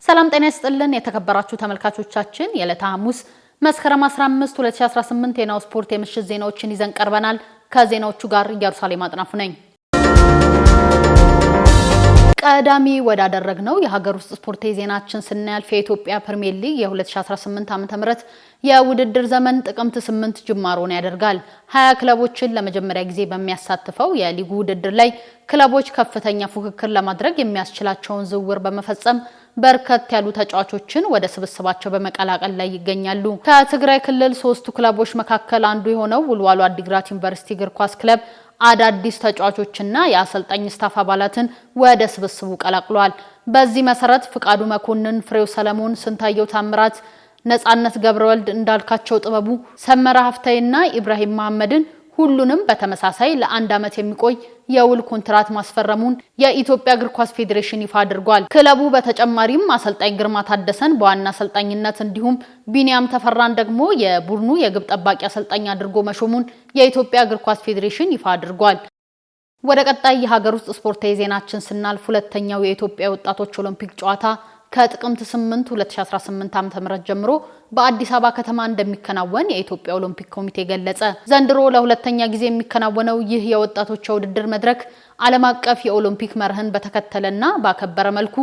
ሰላም ጤና ይስጥልን የተከበራችሁ ተመልካቾቻችን የዕለተ ሐሙስ መስከረም 15 2018 የናሁ ስፖርት የምሽት ዜናዎችን ይዘን ቀርበናል። ከዜናዎቹ ጋር ኢየሩሳሌም አጥናፉ ነኝ። ቀዳሚ ወዳደረግነው የሀገር ውስጥ ስፖርት ዜናችን ስናልፍ የኢትዮጵያ ፕሪሚየር ሊግ የ2018 ዓ.ም የውድድር ዘመን ጥቅምት 8 ጅማሮን ያደርጋል። 20 ክለቦችን ለመጀመሪያ ጊዜ በሚያሳትፈው የሊጉ ውድድር ላይ ክለቦች ከፍተኛ ፉክክር ለማድረግ የሚያስችላቸውን ዝውውር በመፈጸም በርከት ያሉ ተጫዋቾችን ወደ ስብስባቸው በመቀላቀል ላይ ይገኛሉ። ከትግራይ ክልል 3 ክለቦች መካከል አንዱ የሆነው ወልዋሎ አዲግራት ዩኒቨርሲቲ እግር ኳስ ክለብ አዳዲስ ተጫዋቾችና የአሰልጣኝ ስታፍ አባላትን ወደ ስብስቡ ቀላቅሏል። በዚህ መሰረት ፍቃዱ መኮንን፣ ፍሬው ሰለሞን፣ ስንታየው ታምራት፣ ነጻነት ገብረወልድ፣ እንዳልካቸው ጥበቡ፣ ሰመራ ሀፍታይና ኢብራሂም መሐመድን ሁሉንም በተመሳሳይ ለ1 ዓመት የሚቆይ የውል ኮንትራት ማስፈረሙን የኢትዮጵያ እግር ኳስ ፌዴሬሽን ይፋ አድርጓል። ክለቡ በተጨማሪም አሰልጣኝ ግርማ ታደሰን በዋና አሰልጣኝነት እንዲሁም ቢኒያም ተፈራን ደግሞ የቡድኑ የግብ ጠባቂ አሰልጣኝ አድርጎ መሾሙን የኢትዮጵያ እግር ኳስ ፌዴሬሽን ይፋ አድርጓል። ወደ ቀጣይ የሀገር ውስጥ ስፖርታዊ ዜናችን ስናልፍ ሁለተኛው የኢትዮጵያ ወጣቶች ኦሎምፒክ ጨዋታ ከጥቅምት 8 2018 ዓ.ም ጀምሮ በአዲስ አበባ ከተማ እንደሚከናወን የኢትዮጵያ ኦሎምፒክ ኮሚቴ ገለጸ። ዘንድሮ ለሁለተኛ ጊዜ የሚከናወነው ይህ የወጣቶች ውድድር መድረክ ዓለም አቀፍ የኦሎምፒክ መርህን በተከተለና ባከበረ መልኩ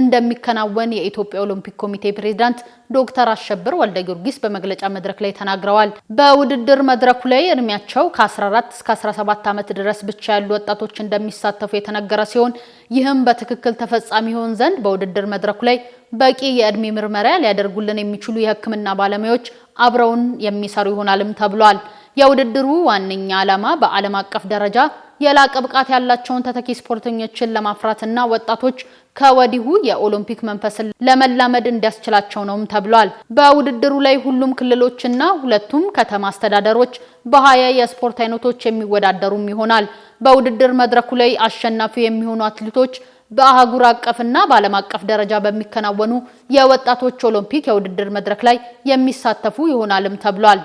እንደሚከናወን የኢትዮጵያ ኦሎምፒክ ኮሚቴ ፕሬዝዳንት ዶክተር አሸብር ወልደ ጊዮርጊስ በመግለጫ መድረክ ላይ ተናግረዋል። በውድድር መድረኩ ላይ እድሜያቸው ከ14 እስከ 17 ዓመት ድረስ ብቻ ያሉ ወጣቶች እንደሚሳተፉ የተነገረ ሲሆን ይህም በትክክል ተፈጻሚ ይሆን ዘንድ በውድድር መድረኩ ላይ በቂ የእድሜ ምርመራ ሊያደርጉልን የሚችሉ የሕክምና ባለሙያዎች አብረውን የሚሰሩ ይሆናልም ተብሏል። የውድድሩ ዋነኛ ዓላማ በዓለም አቀፍ ደረጃ የላቀ ብቃት ያላቸውን ተተኪ ስፖርተኞችን ለማፍራትና ወጣቶች ከወዲሁ የኦሎምፒክ መንፈስን ለመላመድ እንዲያስችላቸው ነውም ተብሏል። በውድድሩ ላይ ሁሉም ክልሎችና ሁለቱም ከተማ አስተዳደሮች በ20 የስፖርት አይነቶች የሚወዳደሩም ይሆናል። በውድድር መድረኩ ላይ አሸናፊ የሚሆኑ አትሌቶች በአህጉር አቀፍና በዓለም አቀፍ ደረጃ በሚከናወኑ የወጣቶች ኦሎምፒክ የውድድር መድረክ ላይ የሚሳተፉ ይሆናልም ተብሏል።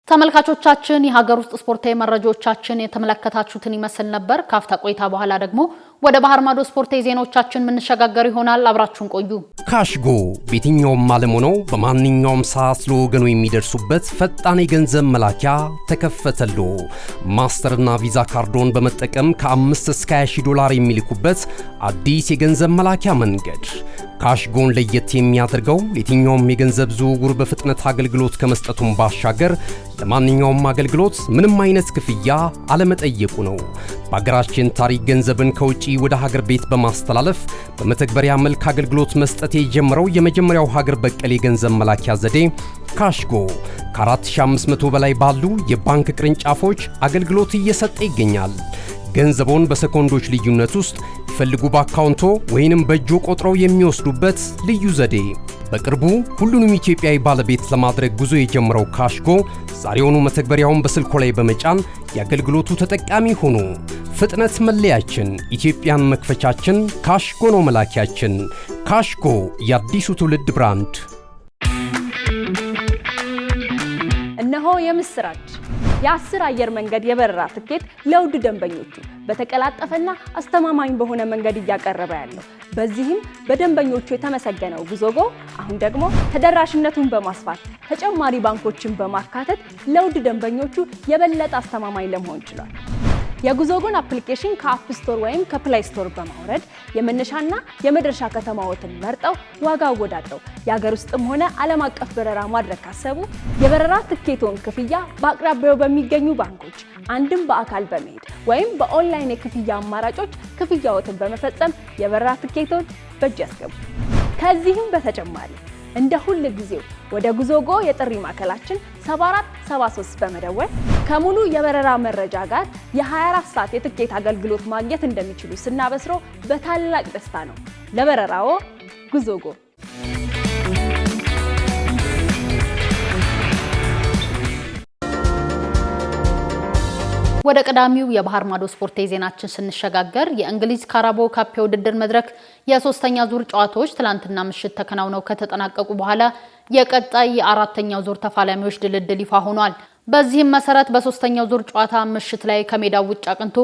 ተመልካቾቻችን የሀገር ውስጥ ስፖርታዊ መረጃዎቻችን የተመለከታችሁትን ይመስል ነበር። ካፍታ ቆይታ በኋላ ደግሞ ወደ ባህር ማዶ ስፖርታዊ ዜናዎቻችን ምንሸጋገር ይሆናል። አብራችሁን ቆዩ። ካሽጎ በየትኛውም ዓለም ሆነው በማንኛውም ሰዓት ለወገኑ የሚደርሱበት ፈጣን የገንዘብ መላኪያ ተከፈተሉ። ማስተርና ቪዛ ካርዶን በመጠቀም ከ5 እስከ 20 ዶላር የሚልኩበት አዲስ የገንዘብ መላኪያ መንገድ። ካሽጎን ለየት የሚያደርገው የትኛውም የገንዘብ ዝውውር በፍጥነት አገልግሎት ከመስጠቱም ባሻገር ለማንኛውም አገልግሎት ምንም አይነት ክፍያ አለመጠየቁ ነው። በአገራችን ታሪክ ገንዘብን ከውጪ ወደ ሀገር ቤት በማስተላለፍ በመተግበሪያ መልክ አገልግሎት መስጠት የጀመረው የመጀመሪያው ሀገር በቀል የገንዘብ መላኪያ ዘዴ ካሽጎ ከ4500 በላይ ባሉ የባንክ ቅርንጫፎች አገልግሎት እየሰጠ ይገኛል። ገንዘቦን በሰኮንዶች ልዩነት ውስጥ ይፈልጉ በአካውንቶ ወይንም በእጆ ቆጥረው የሚወስዱበት ልዩ ዘዴ። በቅርቡ ሁሉንም ኢትዮጵያዊ ባለቤት ለማድረግ ጉዞ የጀመረው ካሽጎ ዛሬውኑ መተግበሪያውን በስልኮ ላይ በመጫን የአገልግሎቱ ተጠቃሚ ሆኑ። ፍጥነት መለያችን፣ ኢትዮጵያን መክፈቻችን፣ ካሽጎ ነው መላኪያችን። ካሽጎ የአዲሱ ትውልድ ብራንድ። እነሆ የምስራች! የ10 አየር መንገድ የበረራ ትኬት ለውድ ደንበኞቹ በተቀላጠፈና አስተማማኝ በሆነ መንገድ እያቀረበ ያለው በዚህም በደንበኞቹ የተመሰገነው ጉዞጎ አሁን ደግሞ ተደራሽነቱን በማስፋት ተጨማሪ ባንኮችን በማካተት ለውድ ደንበኞቹ የበለጠ አስተማማኝ ለመሆን ችሏል። የጉዞጎን አፕሊኬሽን ከአፕ ስቶር ወይም ከፕላይ ስቶር በማውረድ የመነሻና የመድረሻ ከተማዎትን መርጠው ዋጋ አወዳድረው የሀገር ውስጥም ሆነ ዓለም አቀፍ በረራ ማድረግ ካሰቡ የበረራ ትኬቶን ክፍያ በአቅራቢያው በሚገኙ ባንኮች አንድም በአካል በመሄድ ወይም በኦንላይን የክፍያ አማራጮች ክፍያዎትን በመፈጸም የበረራ ትኬቶን በእጅ ያስገቡ። ከዚህም በተጨማሪ እንደ ሁሉ ጊዜው ወደ ጉዞጎ የጥሪ ማዕከላችን 7473 በመደወል ከሙሉ የበረራ መረጃ ጋር የ24 ሰዓት የትኬት አገልግሎት ማግኘት እንደሚችሉ ስናበስሮ በታላቅ ደስታ ነው። ለበረራዎ ጉዞጎ። ወደ ቀዳሚው የባህር ማዶ ስፖርታዊ ዜናችን ስንሸጋገር የእንግሊዝ ካራባኦ ካፕ የውድድር መድረክ የሶስተኛ ዙር ጨዋታዎች ትላንትና ምሽት ተከናውነው ከተጠናቀቁ በኋላ የቀጣይ የአራተኛው ዙር ተፋላሚዎች ድልድል ይፋ ሆኗል። በዚህም መሰረት በሶስተኛው ዙር ጨዋታ ምሽት ላይ ከሜዳው ውጭ አቅንቶ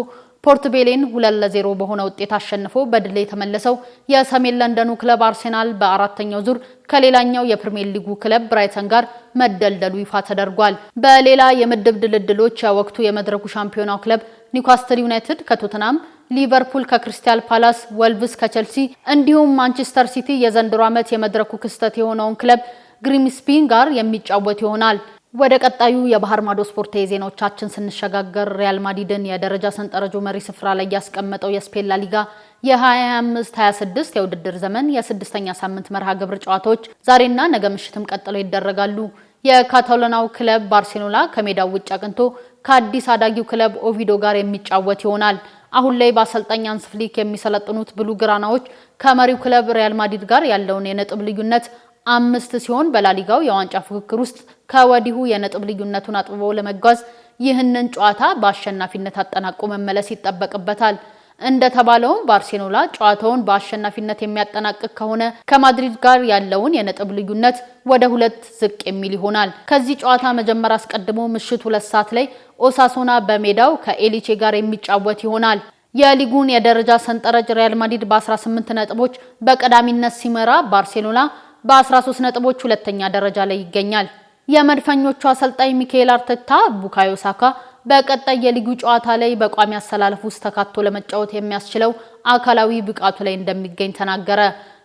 ፖርት ቤሌን 2-0 በሆነ ውጤት አሸንፎ በድል የተመለሰው የሰሜን ለንደኑ ክለብ አርሴናል በአራተኛው ዙር ከሌላኛው የፕሪሚየር ሊጉ ክለብ ብራይተን ጋር መደልደሉ ይፋ ተደርጓል። በሌላ የምድብ ድልድሎች የወቅቱ የመድረኩ ሻምፒዮናው ክለብ ኒውካስትል ዩናይትድ ከቶተናም፣ ሊቨርፑል ከክሪስታል ፓላስ፣ ወልቭስ ከቸልሲ እንዲሁም ማንቸስተር ሲቲ የዘንድሮ ዓመት የመድረኩ ክስተት የሆነውን ክለብ ግሪምስቢን ጋር የሚጫወት ይሆናል። ወደ ቀጣዩ የባህር ማዶ ስፖርታዊ ዜናዎቻችን ስንሸጋገር ሪያል ማድሪድን የደረጃ ሰንጠረዡ መሪ ስፍራ ላይ ያስቀመጠው የስፔን ላሊጋ የ25-26 የውድድር ዘመን የስድስተኛ ሳምንት መርሃ ግብር ጨዋታዎች ዛሬና ነገ ምሽትም ቀጥለው ይደረጋሉ። የካታሎናው ክለብ ባርሴሎና ከሜዳው ውጭ አቅንቶ ከአዲስ አዳጊው ክለብ ኦቪዶ ጋር የሚጫወት ይሆናል። አሁን ላይ በአሰልጣኝ ሃንሲ ፍሊክ የሚሰለጥኑት ብሉ ግራናዎች ከመሪው ክለብ ሪያል ማድሪድ ጋር ያለውን የነጥብ ልዩነት 5 ሲሆን በላሊጋው የዋንጫ ፉክክር ውስጥ ከወዲሁ የነጥብ ልዩነቱን አጥብቦ ለመጓዝ ይህንን ጨዋታ በአሸናፊነት አጠናቆ መመለስ ይጠበቅበታል። እንደተባለውም ባርሴሎና ጨዋታውን በአሸናፊነት የሚያጠናቅቅ ከሆነ ከማድሪድ ጋር ያለውን የነጥብ ልዩነት ወደ 2 ዝቅ የሚል ይሆናል። ከዚህ ጨዋታ መጀመር አስቀድሞ ምሽት 2 ሰዓት ላይ ኦሳሱና በሜዳው ከኤሊቼ ጋር የሚጫወት ይሆናል። የሊጉን የደረጃ ሰንጠረዥ ሪያል ማድሪድ በ18 ነጥቦች በቀዳሚነት ሲመራ ባርሴሎና በ13 ነጥቦች ሁለተኛ ደረጃ ላይ ይገኛል። የመድፈኞቹ አሰልጣኝ ሚካኤል አርቴታ ቡካዮ ሳካ በቀጣይ የሊጉ ጨዋታ ላይ በቋሚ አሰላለፍ ውስጥ ተካቶ ለመጫወት የሚያስችለው አካላዊ ብቃቱ ላይ እንደሚገኝ ተናገረ።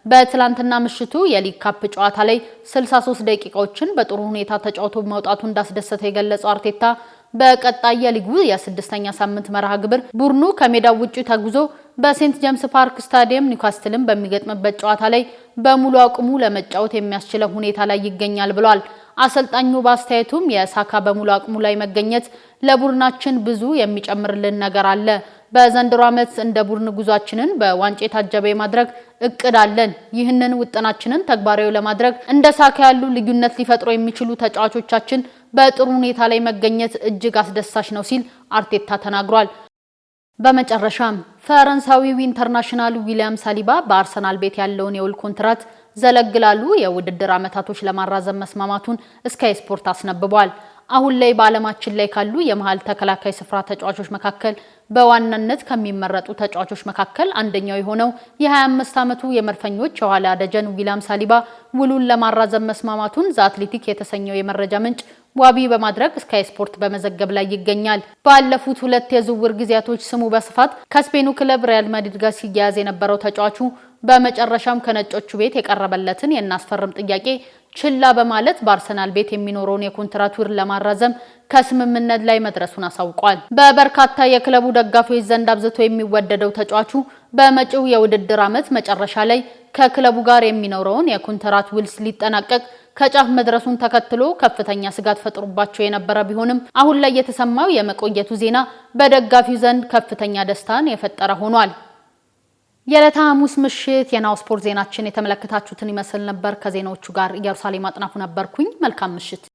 በትላንትና ምሽቱ የሊግ ካፕ ጨዋታ ላይ 63 ደቂቃዎችን በጥሩ ሁኔታ ተጫውቶ መውጣቱ እንዳስደሰተ የገለጸው አርቴታ በቀጣይ የሊጉ የስድስተኛ ሳምንት መርሃ ግብር ቡድኑ ከሜዳው ውጪ ተጉዞ በሴንት ጄምስ ፓርክ ስታዲየም ኒውካስትልን በሚገጥምበት ጨዋታ ላይ በሙሉ አቅሙ ለመጫወት የሚያስችለው ሁኔታ ላይ ይገኛል ብሏል። አሰልጣኙ በአስተያየቱም የሳካ በሙሉ አቅሙ ላይ መገኘት ለቡድናችን ብዙ የሚጨምርልን ነገር አለ። በዘንድሮ ዓመት እንደ ቡድን ጉዟችንን በዋንጫ የታጀበ ማድረግ እቅድ አለን። ይህንን ውጥናችንን ተግባራዊ ለማድረግ እንደ ሳካ ያሉ ልዩነት ሊፈጥሩ የሚችሉ ተጫዋቾቻችን በጥሩ ሁኔታ ላይ መገኘት እጅግ አስደሳች ነው ሲል አርቴታ ተናግሯል። በመጨረሻም ፈረንሳዊው ኢንተርናሽናል ዊሊያም ሳሊባ በአርሰናል ቤት ያለውን የውል ኮንትራት ዘለግ ላሉ የውድድር ዓመታቶች ለማራዘም መስማማቱን ስካይ ስፖርት አስነብቧል። አሁን ላይ በዓለማችን ላይ ካሉ የመሃል ተከላካይ ስፍራ ተጫዋቾች መካከል በዋናነት ከሚመረጡ ተጫዋቾች መካከል አንደኛው የሆነው የ25 ዓመቱ የመድፈኞች የኋላ ደጀን ዊሊያም ሳሊባ ውሉን ለማራዘም መስማማቱን ዘ አትሌቲክ የተሰኘው የመረጃ ምንጭ ዋቢ በማድረግ ስካይ ስፖርት በመዘገብ ላይ ይገኛል። ባለፉት 2 የዝውውር ጊዜያቶች ስሙ በስፋት ከስፔኑ ክለብ ሪያል ማድሪድ ጋር ሲያያዝ የነበረው ተጫዋቹ በመጨረሻም ከነጮቹ ቤት የቀረበለትን የናስፈርም ጥያቄ ችላ በማለት በአርሰናል ቤት የሚኖረውን የኮንትራት ውል ለማራዘም ከስምምነት ላይ መድረሱን አሳውቋል። በበርካታ የክለቡ ደጋፊዎች ዘንድ አብዝቶ የሚወደደው ተጫዋቹ በመጪው የውድድር ዓመት መጨረሻ ላይ ከክለቡ ጋር የሚኖረውን የኮንትራት ውል ሊጠናቀቅ ከጫፍ መድረሱን ተከትሎ ከፍተኛ ስጋት ፈጥሮባቸው የነበረ ቢሆንም አሁን ላይ የተሰማው የመቆየቱ ዜና በደጋፊው ዘንድ ከፍተኛ ደስታን የፈጠረ ሆኗል። የዕለተ ሐሙስ ምሽት የናሁ ስፖርት ዜናችን የተመለከታችሁትን ይመስል ነበር። ከዜናዎቹ ጋር ኢየሩሳሌም አጥናፉ ነበርኩኝ። መልካም ምሽት።